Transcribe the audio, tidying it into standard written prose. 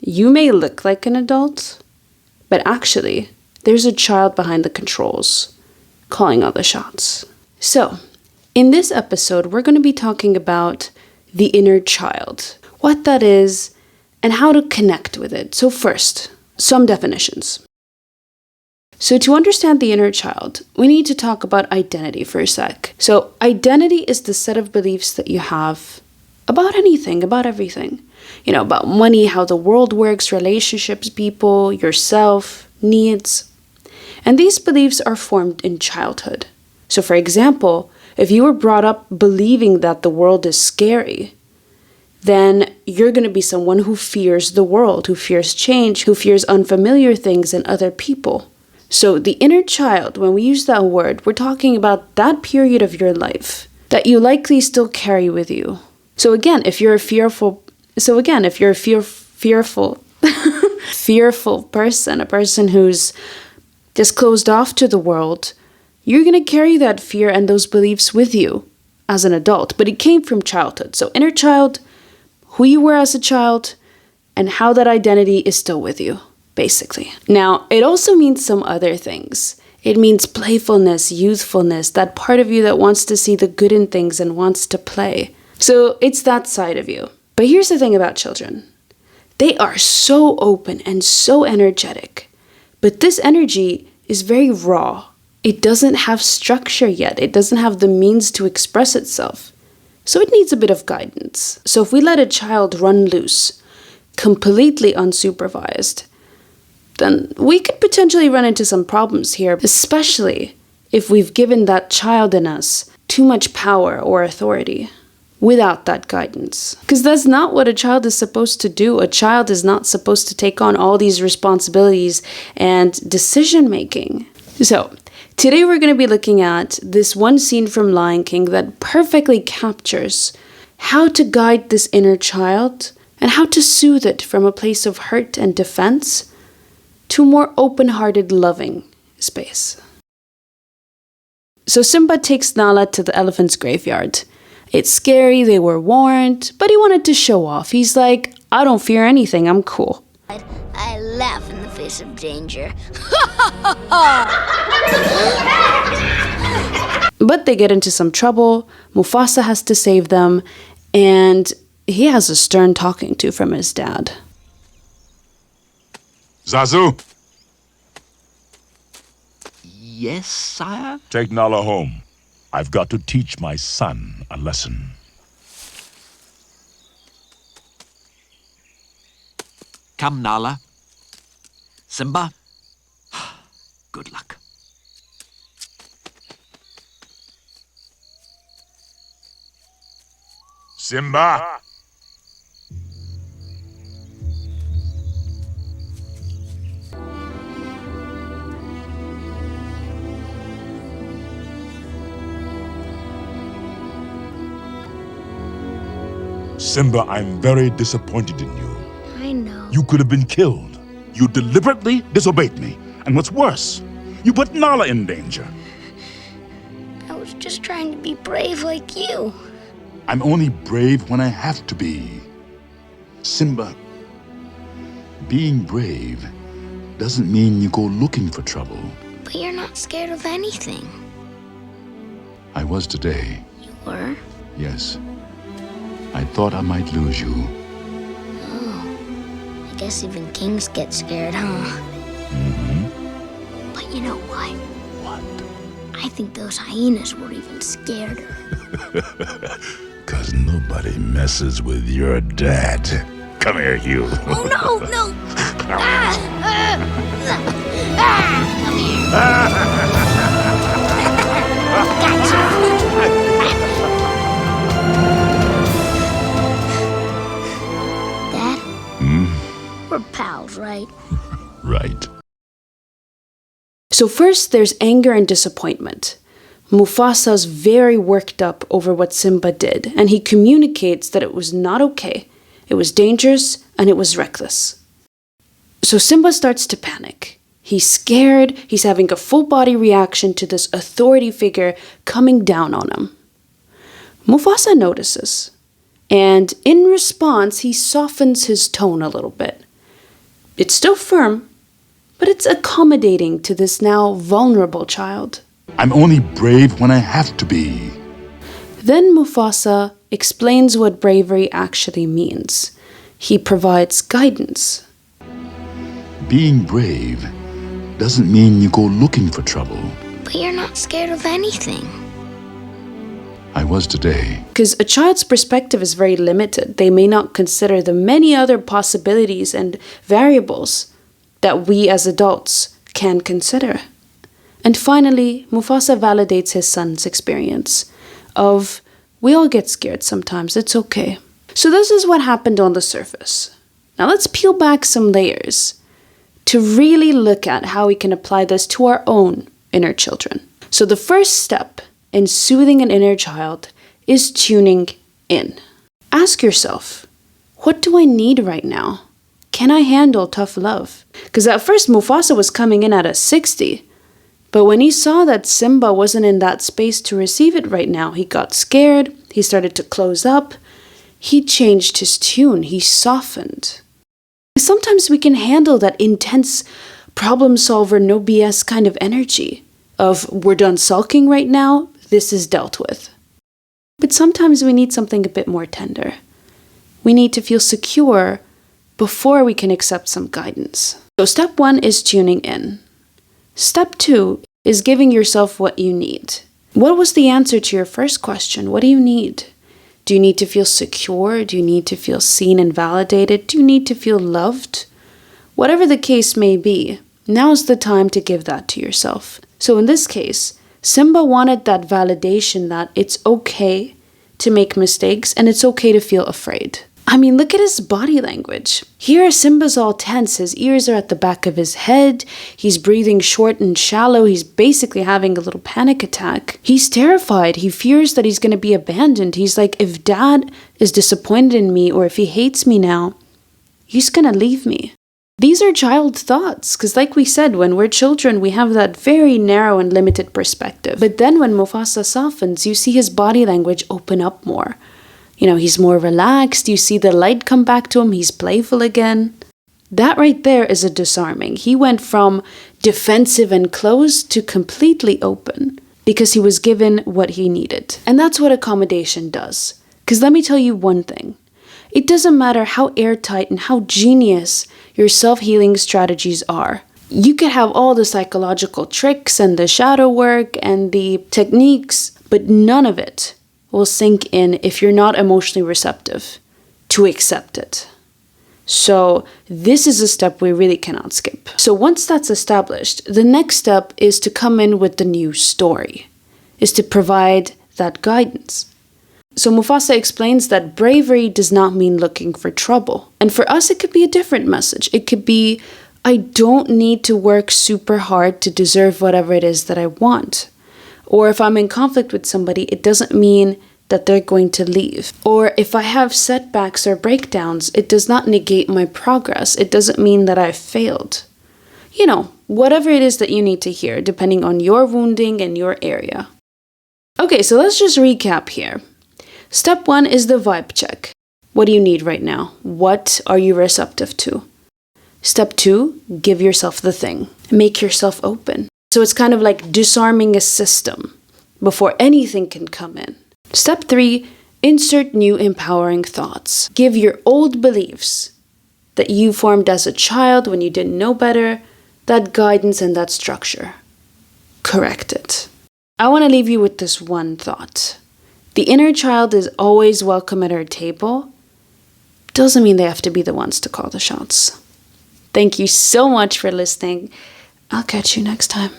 You may look like an adult, but actually, there's a child behind the controls, calling all the shots. So, in this episode, we're going to be talking about the inner child, what that is, and how to connect with it. So first, some definitions. So to understand the inner child, we need to talk about identity for a sec. So identity is the set of beliefs that you have about anything, about everything. About money, how the world works, relationships, people, yourself, needs. And these beliefs are formed in childhood. So for example, if you were brought up believing that the world is scary, then you're going to be someone who fears the world, who fears change, who fears unfamiliar things and other people. So the inner child, when we use that word, we're talking about that period of your life that you likely still carry with you. So again, if you're a fearful person, a person who's just closed off to the world, you're going to carry that fear and those beliefs with you as an adult. But it came from childhood. So inner child, who you were as a child, and how that identity is still with you, basically. Now, it also means some other things. It means playfulness, youthfulness, that part of you that wants to see the good in things and wants to play. So it's that side of you. But here's the thing about children. They are so open and so energetic. But this energy is very raw. It doesn't have structure yet. It doesn't have the means to express itself. So it needs a bit of guidance. So if we let a child run loose, completely unsupervised, then we could potentially run into some problems here, especially if we've given that child in us too much power or authority without that guidance. Because that's not what a child is supposed to do. A child is not supposed to take on all these responsibilities and decision making. So today we're going to be looking at this one scene from Lion King that perfectly captures how to guide this inner child and how to soothe it from a place of hurt and defense to a more open-hearted, loving space. So Simba takes Nala to the elephant's graveyard. It's scary, they were warned, but he wanted to show off. He's like, I don't fear anything, I'm cool. I laugh in the face of danger. But they get into some trouble. Mufasa has to save them, and he has a stern talking to from his dad. Zazu, Yes, sire? take Nala home. I've got to teach my son a lesson. Come, Nala. Simba. Good luck. Simba! Simba, I'm very disappointed in you. I know. You could have been killed. You deliberately disobeyed me. And what's worse, you put Nala in danger. I was just trying to be brave like you. I'm only brave when I have to be. Simba, being brave doesn't mean you go looking for trouble. But you're not scared of anything. I was today. You were? Yes. I thought I might lose you. Oh. I guess even kings get scared, huh? Mm-hmm. But you know what? What? I think those hyenas were even scareder. 'Cause nobody messes with your dad. Come here, you. Oh, no, no! Come here. Dad? We're pals, right? Right. So first, there's anger and disappointment. Mufasa's very worked up over what Simba did, and he communicates that it was not okay, it was dangerous, and it was reckless. So Simba starts to panic. He's scared, he's having a full body reaction to this authority figure coming down on him. Mufasa notices, and in response, he softens his tone a little bit. It's still firm, but it's accommodating to this now vulnerable child. I'm only brave when I have to be. Then Mufasa explains what bravery actually means. He provides guidance. Being brave doesn't mean you go looking for trouble. But you're not scared of anything. I was today. Because a child's perspective is very limited. They may not consider the many other possibilities and variables that we as adults can consider. And finally, Mufasa validates his son's experience of, we all get scared sometimes, it's okay. So this is what happened on the surface. Now let's peel back some layers to really look at how we can apply this to our own inner children. So the first step in soothing an inner child is tuning in. Ask yourself, what do I need right now? Can I handle tough love? Because at first Mufasa was coming in at a 60, but when he saw that Simba wasn't in that space to receive it right now, he got scared, he started to close up, he changed his tune, he softened. Sometimes we can handle that intense problem solver, no BS kind of energy of we're done sulking right now, this is dealt with. But sometimes we need something a bit more tender. We need to feel secure before we can accept some guidance. So step 1 is tuning in. Step 2 is giving yourself what you need. What was the answer to your first question? What do you need? Do you need to feel secure? Do you need to feel seen and validated? Do you need to feel loved? Whatever the case may be, now's the time to give that to yourself. So in this case, Simba wanted that validation that it's okay to make mistakes and it's okay to feel afraid. I mean, look at his body language. Here, Simba's all tense. His ears are at the back of his head. He's breathing short and shallow. He's basically having a little panic attack. He's terrified. He fears that he's going to be abandoned. He's like, if Dad is disappointed in me or if he hates me now, he's going to leave me. These are child thoughts, because like we said, when we're children, we have that very narrow and limited perspective. But then when Mufasa softens, you see his body language open up more. You know, he's more relaxed. You see the light come back to him. He's playful again. That right there is a disarming. He went from defensive and closed to completely open because he was given what he needed. And that's what accommodation does. Because let me tell you one thing. It doesn't matter how airtight and how genius your self-healing strategies are. You could have all the psychological tricks and the shadow work and the techniques, but none of it will sink in if you're not emotionally receptive to accept it. So this is a step we really cannot skip. So once that's established, the next step is to come in with the new story, is to provide that guidance. So Mufasa explains that bravery does not mean looking for trouble. And for us, it could be a different message. It could be, I don't need to work super hard to deserve whatever it is that I want. Or if I'm in conflict with somebody, it doesn't mean that they're going to leave. Or if I have setbacks or breakdowns, it does not negate my progress. It doesn't mean that I've failed. You know, whatever it is that you need to hear, depending on your wounding and your area. Okay, so let's just recap here. Step 1 is the vibe check. What do you need right now? What are you receptive to? Step 2, give yourself the thing. Make yourself open. So it's kind of like disarming a system before anything can come in. Step 3, insert new empowering thoughts. Give your old beliefs that you formed as a child when you didn't know better, that guidance and that structure. Correct it. I want to leave you with this one thought. The inner child is always welcome at our table. Doesn't mean they have to be the ones to call the shots. Thank you so much for listening. I'll catch you next time.